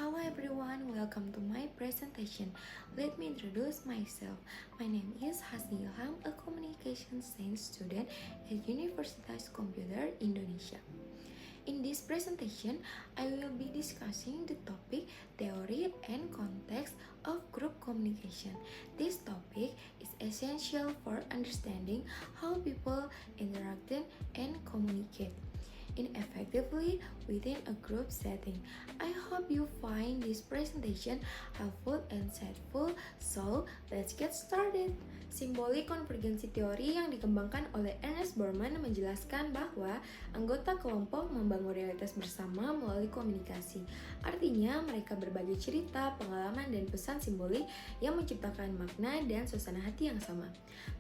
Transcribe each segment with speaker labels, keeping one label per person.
Speaker 1: Hello everyone, welcome to my presentation. Let me introduce myself. My name is Hasni Ilham, a communication science student at Universitas Computer Indonesia. In this presentation, I will be discussing the topic theory and context of group communication. This topic is essential for understanding how people interact and communicate effectively within a group setting. I hope you find this presentation helpful and insightful. So, let's get started. Simbolik konvergensi teori yang dikembangkan oleh Ernest Borman menjelaskan bahwa anggota kelompok membangun realitas bersama melalui komunikasi. Artinya, mereka berbagi cerita, pengalaman, dan pesan simbolik yang menciptakan makna dan suasana hati yang sama.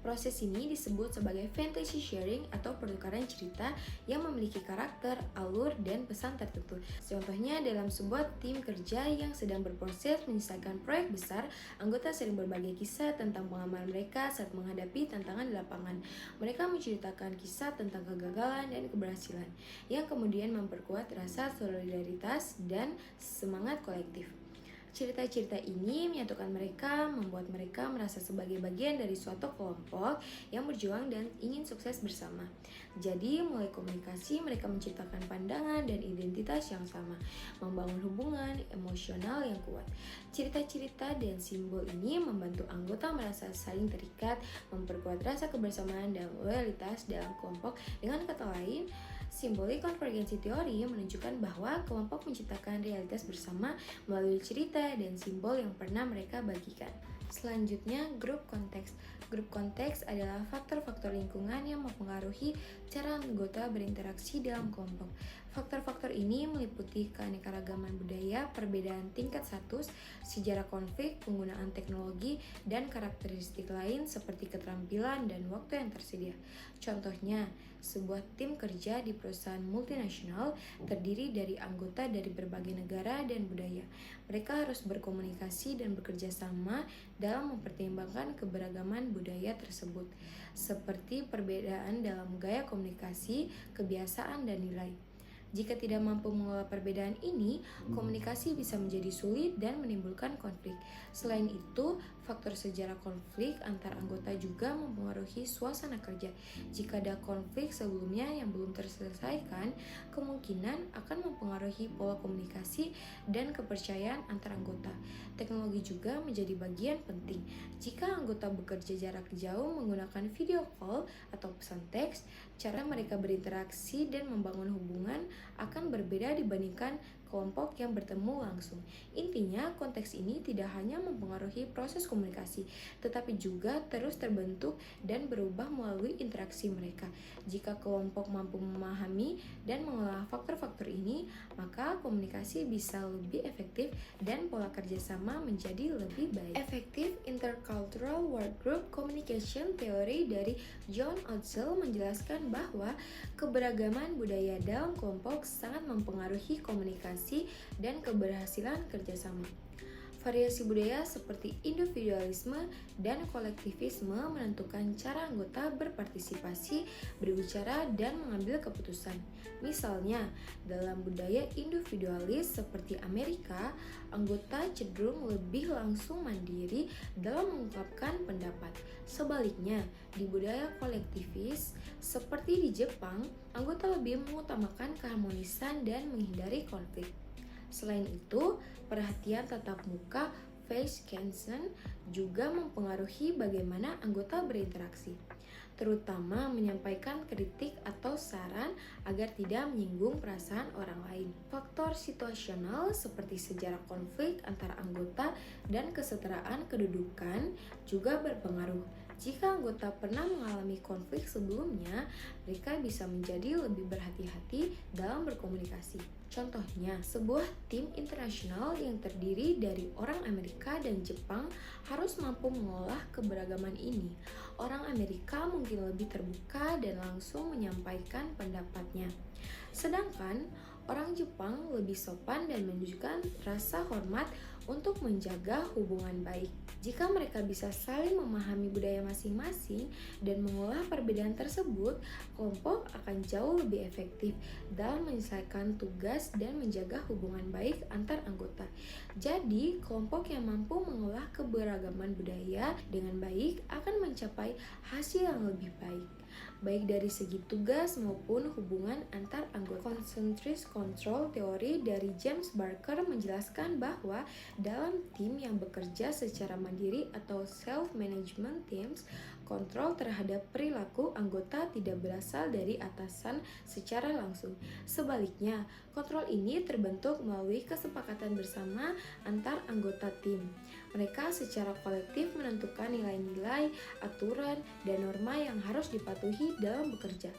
Speaker 1: Proses ini disebut sebagai fantasy sharing atau pertukaran cerita yang memiliki karakter, alur, dan pesan tertentu. Contohnya dalam sebuah tim kerja yang sedang berproses menyelesaikan proyek besar, anggota sering berbagi kisah tentang pengalaman mereka saat menghadapi tantangan di lapangan. Mereka menceritakan kisah tentang kegagalan dan keberhasilan, yang kemudian memperkuat rasa solidaritas dan semangat kolektif. Cerita-cerita ini menyatukan mereka, membuat mereka merasa sebagai bagian dari suatu kelompok yang berjuang dan ingin sukses bersama. Jadi, mulai komunikasi, mereka menciptakan pandangan dan identitas yang sama, membangun hubungan emosional yang kuat. Cerita-cerita dan simbol ini membantu anggota merasa saling terikat, memperkuat rasa kebersamaan dan loyalitas dalam kelompok. Dengan kata lain, simbolik konvergensi teori menunjukkan bahwa kelompok menciptakan realitas bersama melalui cerita dan simbol yang pernah mereka bagikan. Selanjutnya, grup konteks. Grup konteks adalah faktor-faktor lingkungan yang mempengaruhi cara anggota berinteraksi dalam kelompok. Faktor-faktor ini meliputi keanekaragaman budaya, perbedaan tingkat status, sejarah konflik, penggunaan teknologi, dan karakteristik lain seperti keterampilan dan waktu yang tersedia. Contohnya, sebuah tim kerja di perusahaan multinasional terdiri dari anggota dari berbagai negara dan budaya. Mereka harus berkomunikasi dan bekerja sama dalam mempertimbangkan keberagaman budaya tersebut, seperti perbedaan dalam gaya komunikasi, kebiasaan, dan nilai. Jika tidak mampu mengelola perbedaan ini, komunikasi bisa menjadi sulit dan menimbulkan konflik. Selain itu, faktor sejarah konflik antar anggota juga mempengaruhi suasana kerja. Jika ada konflik sebelumnya yang belum terselesaikan, kemungkinan akan mempengaruhi pola komunikasi dan kepercayaan antar anggota. Teknologi juga menjadi bagian penting. Jika anggota bekerja jarak jauh menggunakan video call atau pesan teks, cara mereka berinteraksi dan membangun hubungan akan berbeda dibandingkan kelompok yang bertemu langsung. Intinya, konteks ini tidak hanya mempengaruhi proses komunikasi, tetapi juga terus terbentuk dan berubah melalui interaksi mereka. Jika kelompok mampu memahami dan mengolah faktor-faktor ini, maka komunikasi bisa lebih efektif dan pola kerjasama menjadi lebih baik. Effective Intercultural Workgroup Communication Theory dari John Odzel menjelaskan bahwa keberagaman budaya dalam kelompok sangat mempengaruhi komunikasi dan keberhasilan kerjasama. Variasi budaya seperti individualisme dan kolektivisme menentukan cara anggota berpartisipasi, berbicara, dan mengambil keputusan. Misalnya, dalam budaya individualis seperti Amerika, anggota cenderung lebih langsung mandiri dalam mengungkapkan pendapat. Sebaliknya, di budaya kolektivis seperti di Jepang, anggota lebih mengutamakan keharmonisan dan menghindari konflik. Selain itu, perhatian tatap muka face consent juga mempengaruhi bagaimana anggota berinteraksi, terutama menyampaikan kritik atau saran agar tidak menyinggung perasaan orang lain. Faktor situasional seperti sejarah konflik antara anggota dan kesetaraan kedudukan juga berpengaruh. Jika anggota pernah mengalami konflik sebelumnya, mereka bisa menjadi lebih berhati-hati dalam berkomunikasi. Contohnya, sebuah tim internasional yang terdiri dari orang Amerika dan Jepang harus mampu mengolah keberagaman ini. Orang Amerika mungkin lebih terbuka dan langsung menyampaikan pendapatnya. Sedangkan Orang Jepang lebih sopan dan menunjukkan rasa hormat untuk menjaga hubungan baik. Jika mereka bisa saling memahami budaya masing-masing dan mengolah perbedaan tersebut, kelompok akan jauh lebih efektif dalam menyelesaikan tugas dan menjaga hubungan baik antar anggota. Jadi, kelompok yang mampu mengolah keberagaman budaya dengan baik akan mencapai hasil yang lebih baik, baik dari segi tugas maupun hubungan antar anggota. Concentric control teori dari James Barker menjelaskan bahwa dalam tim yang bekerja secara mandiri atau self-management teams, kontrol terhadap perilaku anggota tidak berasal dari atasan secara langsung. Sebaliknya, kontrol ini terbentuk melalui kesepakatan bersama antar anggota tim. Mereka secara kolektif menentukan nilai-nilai, aturan, dan norma yang harus dipatuhi dalam bekerja.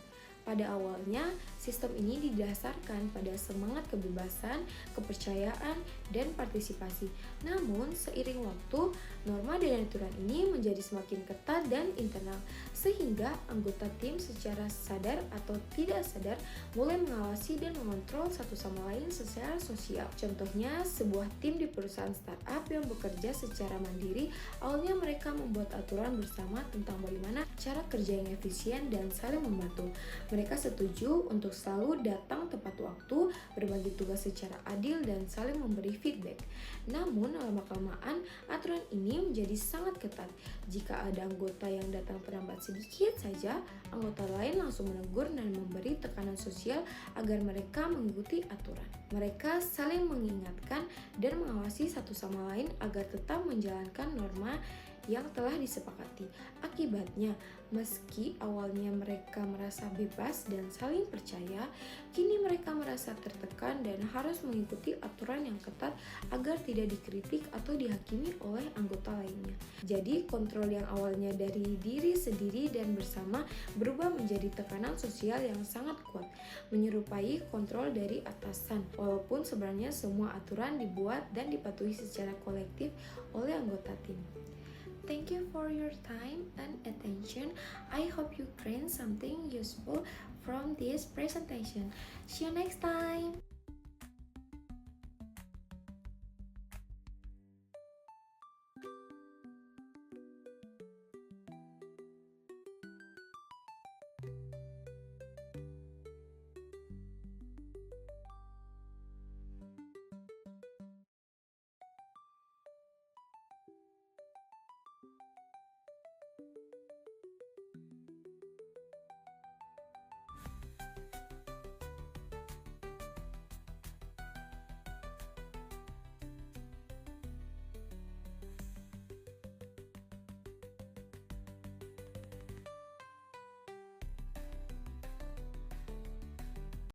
Speaker 1: Pada awalnya, sistem ini didasarkan pada semangat kebebasan, kepercayaan, dan partisipasi. Namun, seiring waktu, norma dan aturan ini menjadi semakin ketat dan internal, sehingga anggota tim secara sadar atau tidak sadar mulai mengawasi dan mengontrol satu sama lain secara sosial. Contohnya, sebuah tim di perusahaan startup yang bekerja secara mandiri, awalnya mereka membuat aturan bersama tentang bagaimana cara kerja yang efisien dan saling membantu. Mereka setuju untuk selalu datang tepat waktu, berbagi tugas secara adil, dan saling memberi feedback. Namun, lama-kelamaan, aturan ini menjadi sangat ketat. Jika ada anggota yang datang terlambat sedikit saja, anggota lain langsung menegur dan memberi tekanan sosial agar mereka mengikuti aturan. Mereka saling mengingatkan dan mengawasi satu sama lain agar tetap menjalankan norma yang telah disepakati. Akibatnya, meski awalnya mereka merasa bebas dan saling percaya, kini mereka merasa tertekan dan harus mengikuti aturan yang ketat agar tidak dikritik atau dihakimi oleh anggota lainnya. Jadi, kontrol yang awalnya dari diri sendiri dan bersama berubah menjadi tekanan sosial yang sangat kuat, menyerupai kontrol dari atasan, walaupun sebenarnya semua aturan dibuat dan dipatuhi secara kolektif oleh anggota tim. Thank you for your time and attention. I hope you gain something useful from this presentation. See you next time.